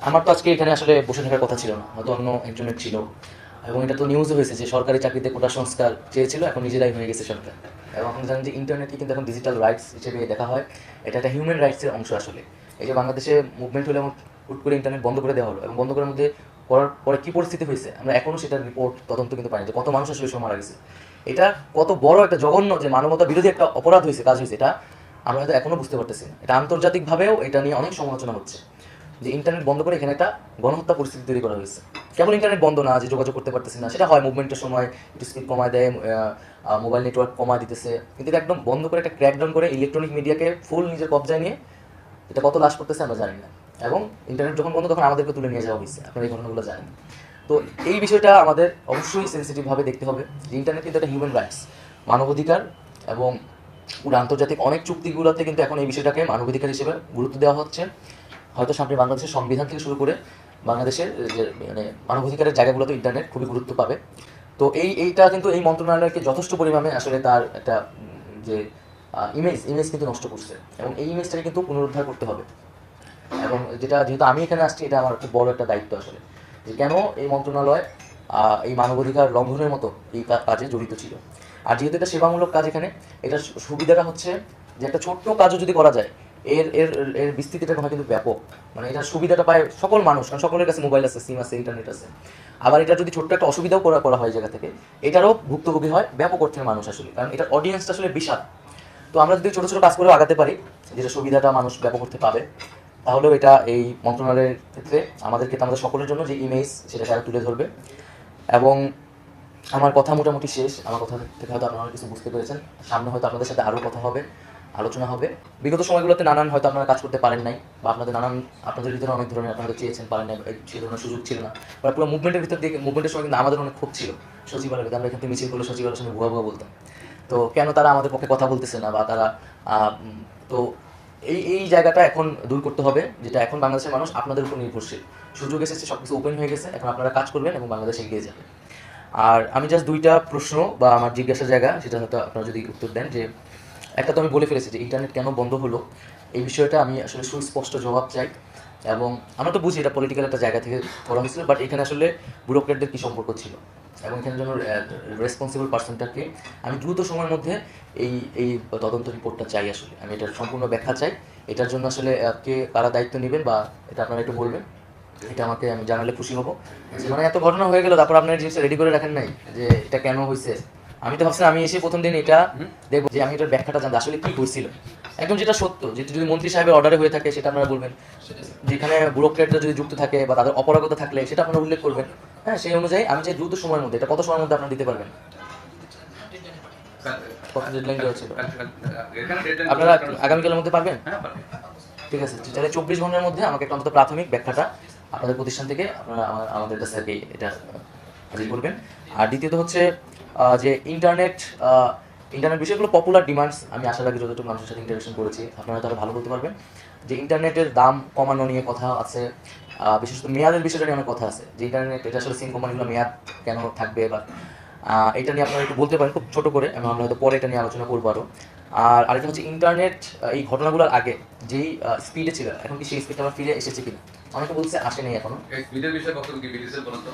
আমার তো আজকে এখানে আসলে বসে থাকার কথা ছিল না, হয়তো অন্য একজনের ছিল। এবং এটা তো নিউজও হয়েছে যে সরকারি চাকরিতে কোটা সংস্কার চেয়েছিল, এখন নিজেরাই হয়ে গেছে সরকার। এবং আপনি জানেন যে ইন্টারনেটকে কিন্তু এখন ডিজিটাল রাইটস হিসেবে দেখা হয়। এটা একটা হিউম্যান রাইটসের অংশ আসলে। এই যে বাংলাদেশে মুভমেন্ট হলে এমন হুট করে ইন্টারনেট বন্ধ করে দেওয়া হলো, এবং বন্ধ করার মধ্যে করার পরে কী পরিস্থিতি হয়েছে আমরা এখনও সেটার রিপোর্ট তদন্ত কিন্তু পাইনি, যে কত মানুষ আসলে সময় মারা গেছে। এটা কত বড় একটা জঘন্য যে মানবতা বিরোধী একটা অপরাধ হয়েছে, কাজ হয়েছে, এটা আমরা হয়তো এখনও বুঝতে পারতেছি না। এটা আন্তর্জাতিকভাবেও এটা নিয়ে অনেক সমালোচনা হচ্ছে যে ইন্টারনেট বন্ধ করে এখানে একটা গণহত্যা পরিস্থিতি তৈরি করা হয়েছে। কেবল ইন্টারনেট বন্ধ না, যে যোগাযোগ করতে পারতেছি না, সেটা হয় মুভমেন্টের সময় একটু স্পিড কমায় দেয়, মোবাইল নেটওয়ার্ক কমায় দিতেছে, কিন্তু এটা একদম বন্ধ করে একটা ক্র্যাকডাউন করে ইলেকট্রনিক মিডিয়াকে ফুল নিজের কবজায় নিয়ে এটা কত লাশ করতেছে আমরা জানি না। এবং ইন্টারনেট যখন বন্ধ তখন আমাদেরকে তুলে নিয়ে যাওয়া হয়েছে, আপনারা এই ঘটনাগুলো জানেন। তো এই বিষয়টা আমাদের অবশ্যই সেন্সিটিভভাবে দেখতে হবে যে ইন্টারনেট কিন্তু একটা হিউম্যান রাইটস, মানবাধিকার। এবং পুরো আন্তর্জাতিক অনেক চুক্তিগুলোতে কিন্তু এখন এই বিষয়টাকে মানবাধিকার হিসেবে গুরুত্ব দেওয়া হচ্ছে। হয়তো সামনে বাংলাদেশের সংবিধান থেকে শুরু করে বাংলাদেশের যে মানে মানবাধিকারের জায়গাগুলোতে ইন্টারনেট খুবই গুরুত্ব পাবে। তো এইটা কিন্তু এই মন্ত্রণালয়কে যথেষ্ট পরিমাণে আসলে তার একটা যে ইমেজ কিন্তু নষ্ট করছে, এবং এই ইমেজটাকে কিন্তু পুনরুদ্ধার করতে হবে। এবং যেহেতু আমি এখানে আসছি, এটা আমার খুব বড় একটা দায়িত্ব আসলে, যে কেন এই মন্ত্রণালয় এই মানবাধিকার লঙ্ঘনের মতো এই কাজে জড়িত ছিল। আর যেহেতু এটা সেবামূলক কাজ, এখানে এটার সুবিধাটা হচ্ছে যে একটা ছোট্ট কাজও যদি করা যায়, এর এর এর বিস্তৃতিটা হয় কিন্তু ব্যাপক। মানে এটার সুবিধাটা পায় সকল মানুষ, কারণ সকলের কাছে মোবাইল আছে, সিম আছে, ইন্টারনেট আছে। আবার এটা যদি ছোট্ট একটা অসুবিধাও করা হয় জায়গা থেকে, এটারও ভুক্তভোগী হয় ব্যাপক অর্থের মানুষ আসলে, কারণ এটার অডিয়েন্সটা আসলে বিশাল। তো আমরা যদি ছোটো ছোটো কাজ করেও আগাতে পারি, যেটা সুবিধাটা মানুষ ব্যাপক অর্থে পাবে, তাহলেও এটা এই মন্ত্রণালয়ের ক্ষেত্রে আমাদেরকে আমাদের সকলের জন্য যে ইমেজ সেটা তারা তুলে ধরবে। এবং আমার কথা মোটামুটি শেষ। আমার কথা থেকে হয়তো আপনারা কিছু বুঝতে পেরেছেন। সামনে হয়তো আপনাদের সাথে আরও কথা হবে, আলোচনা হবে। বিগত সময়গুলোতে নানান হয়তো আপনারা কাজ করতে পারেন নাই, বা আপনাদের ভিতরে অনেক ধরনের আপনারা চেয়েছেন, পারেন নাই, সেই ধরনের সুযোগ ছিল না। বা পুরো মুভমেন্টের ভিতর দিয়ে মুভমেন্টের সময় কিন্তু আমাদের অনেক ক্ষোভ ছিল সচিবালয়ের ভিতরে। আমরা এখান থেকে মিছিল করলে সচিবালয়ের সঙ্গে ভুয়া ভুয়া বলতাম, তো কেন তারা আমাদের পক্ষে কথা বলতেছে না, বা তারা তো এই জায়গাটা এখন দূর করতে হবে, যেটা এখন বাংলাদেশের মানুষ আপনাদের উপর নির্ভরশীল। সুযোগ এসেছে, সব কিছু ওপেন হয়ে গেছে, এখন আপনারা কাজ করবেন এবং বাংলাদেশ এগিয়ে যাবে। আর আমি জাস্ট দুইটা প্রশ্ন বা আমার জিজ্ঞাসার জায়গা, সেটা হয়তো আপনারা যদি উত্তর দেন, যে একটা তো আমি বলে ফেলেছি যে ইন্টারনেট কেন বন্ধ হলো, এই বিষয়টা আমি আসলে সুস্পষ্ট জবাব চাই। এবং আমরা তো বুঝি এটা পলিটিক্যাল একটা জায়গা থেকে করা হয়েছিল, বাট এখানে আসলে ব্যুরোক্রেটদের কী সম্পর্ক ছিল, এবং এখানে জন্য রেসপন্সিবল পার্সনটাকে আমি দ্রুত সময়ের মধ্যে এই এই তদন্ত রিপোর্টটা চাই। আসলে আমি এটার সম্পূর্ণ ব্যাখ্যা চাই। এটার জন্য আসলে কারা দায়িত্ব নেবেন, বা এটা আপনারা একটু বলবেন, এটা আমাকে আমি জানালে খুশি হব। যে মানে এত ঘটনা হয়ে গেল, তারপর আপনার জিনিসটা রেডি করে রাখেন নাই যে এটা কেন হয়েছে। আমি তো ভাবছিলাম আমি এসে প্রথম দিন এটা দেখবো, যে আমি এটার ব্যাখ্যাটা জানতে আসলে কি হয়েছিল, একদম যেটা সত্য, যেটা যদি মন্ত্রী সাহেবের অর্ডারে হয়ে থাকে সেটা আপনারা বলবেন, যেখানে ব্যুরোক্রেটরা যদি যুক্ত থাকে বা তাদের অপারগতা থাকলে সেটা আপনারা উল্লেখ করবেন। হ্যাঁ, সেই অনুযায়ী আমি চাই দ্রুত সময়ের মধ্যে, এটা কত সময়ের মধ্যে আপনারা দিতে পারবেন? কত ডেডলাইন দেওয়া ছিল? আপনারা আগামীকালের মধ্যে পারবেন? ঠিক আছে, তাহলে 24 ঘন্টার মধ্যে আমাকে একটা অন্তত প্রাথমিক ব্যাখ্যাটা আপনাদের প্রতিষ্ঠান থেকে আপনারা আমাদের কাছে আর কি এটা হাজির করবেন। আর দ্বিতীয়ত হচ্ছে যে ইন্টারনেট বিষয়গুলো পপুলার ডিমান্ডস, আমি আশা রাখি যতটুকু মানুষের সাথে ইন্টারেকশন করেছি আপনারা তারা ভালো বলতে পারবেন, যে ইন্টারনেটের দাম কমানো নিয়ে কথা আছে, বিশেষত মেয়াদের বিষয়টা নিয়ে অনেক কথা আছে, যে ইন্টারনেট এটা আসলে সিম কোম্পানিগুলো মেয়াদ কেন থাকবে, বা এটা নিয়ে আপনারা একটু বলতে পারেন খুব ছোটো করে, এবং আমরা হয়তো পরে এটা নিয়ে আলোচনা করবো আরও। আর আরেকটা হচ্ছে ইন্টারনেট এই ঘটনাগুলোর আগে যেই স্পিডে ছিল, এখন কি সেই স্পিডটা আবার ফিরে এসেছে কিনা? অনেকে বলছে আসেনি এখনো। স্পিডের বিষয়ে বক্তব্য কি বিদেশের বলতো?